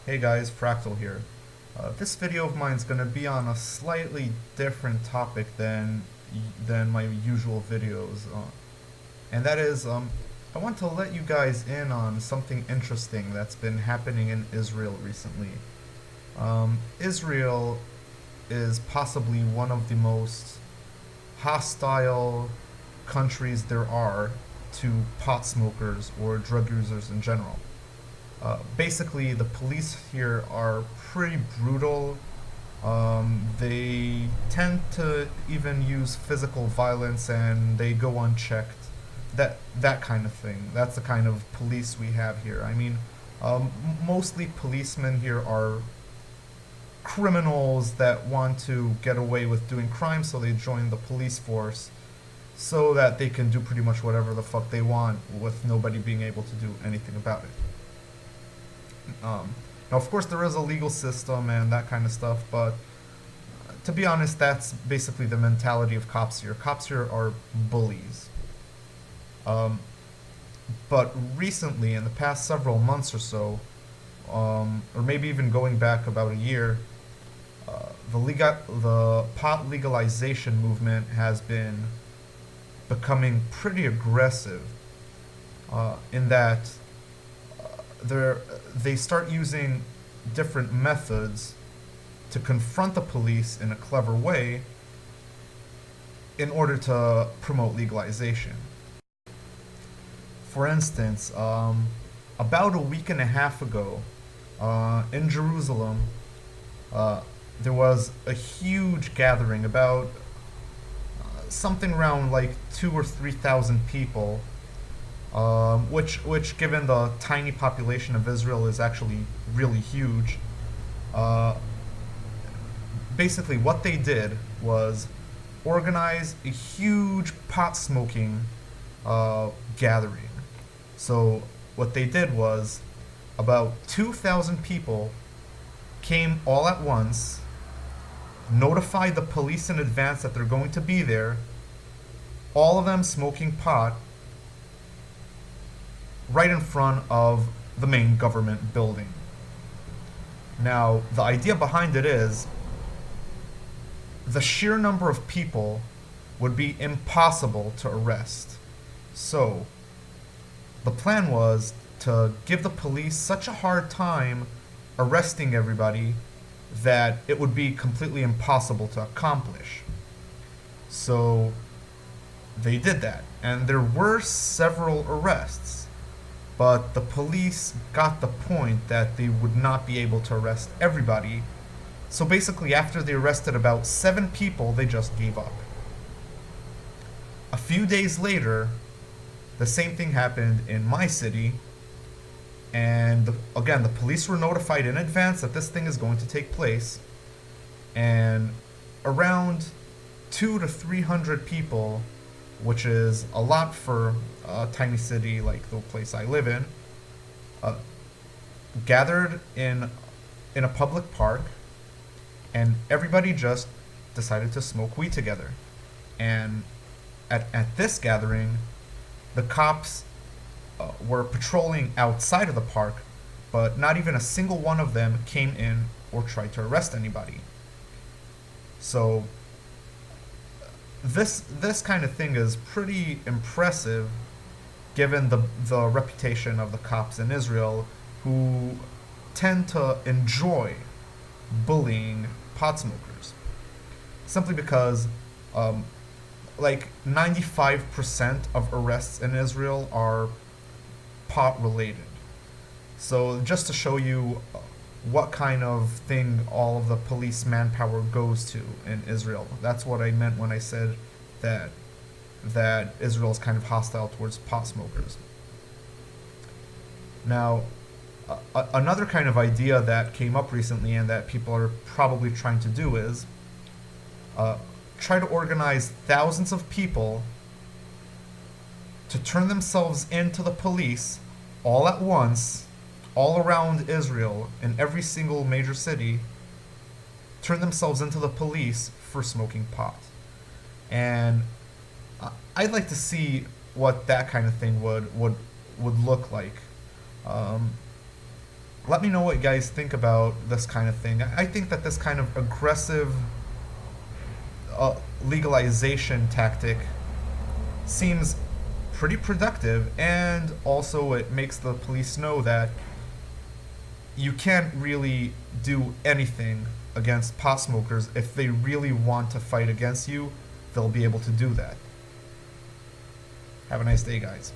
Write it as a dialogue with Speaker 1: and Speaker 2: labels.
Speaker 1: Hey guys, Fractal here. This video of mine is going to be on a slightly different topic than my usual videos, and that is I want to let you guys in on something interesting that's been happening in Israel recently. Israel is possibly one of the most hostile countries there are to pot smokers or drug users in general. Basically, the police here are pretty brutal. They tend to even use physical violence, and they go unchecked. That kind of thing. That's the kind of police we have here. I mean, mostly policemen here are criminals that want to get away with doing crime, so they join the police force so that they can do pretty much whatever the fuck they want with nobody being able to do anything about it. Now, of course, there is a legal system and that kind of stuff, but to be honest, that's basically the mentality of cops here. Cops here are bullies. But recently, in the past several months or so, or maybe even going back about a year, the pot legalization movement has been becoming pretty aggressive in that they start using different methods to confront the police in a clever way in order to promote legalization. For instance, about a week and a half ago, in Jerusalem, there was a huge gathering, about something around like 2 or 3 thousand people, which, given the tiny population of Israel, is actually really huge. Basically, what they did was organize a huge pot smoking gathering. So what they did was about 2,000 people came all at once, notified the police in advance that they're going to be there, all of them smoking pot right in front of the main government building. Now, the idea behind it is the sheer number of people would be impossible to arrest. So, the plan was to give the police such a hard time arresting everybody that it would be completely impossible to accomplish. So, they did that, and there were several arrests, but the police got the point that they would not be able to arrest everybody. So basically, after they arrested about 7 people, they just gave up. A few days later, the same thing happened in my city, and again, the police were notified in advance that this thing is going to take place, and around 200 to 300 people, which is a lot for a tiny city like the place I live in, gathered in a public park, and everybody just decided to smoke weed together. And at this gathering, the cops were patrolling outside of the park, but not even a single one of them came in or tried to arrest anybody. So this kind of thing is pretty impressive, given the reputation of the cops in Israel, who tend to enjoy bullying pot smokers, simply because like 95% of arrests in Israel are pot related. So just to show you what kind of thing all of the police manpower goes to in Israel, that's what I meant when I said that Israel is kind of hostile towards pot smokers. Now, another kind of idea that came up recently and that people are probably trying to do is try to organize thousands of people to turn themselves into the police all at once, all around Israel, in every single major city, turn themselves into the police for smoking pot. And I'd like to see what that kind of thing would look like. let me know what you guys think about this kind of thing. I think that this kind of aggressive legalization tactic seems pretty productive, and also it makes the police know that you can't really do anything against pot smokers. If they really want to fight against you, they'll be able to do that. Have a nice day, guys.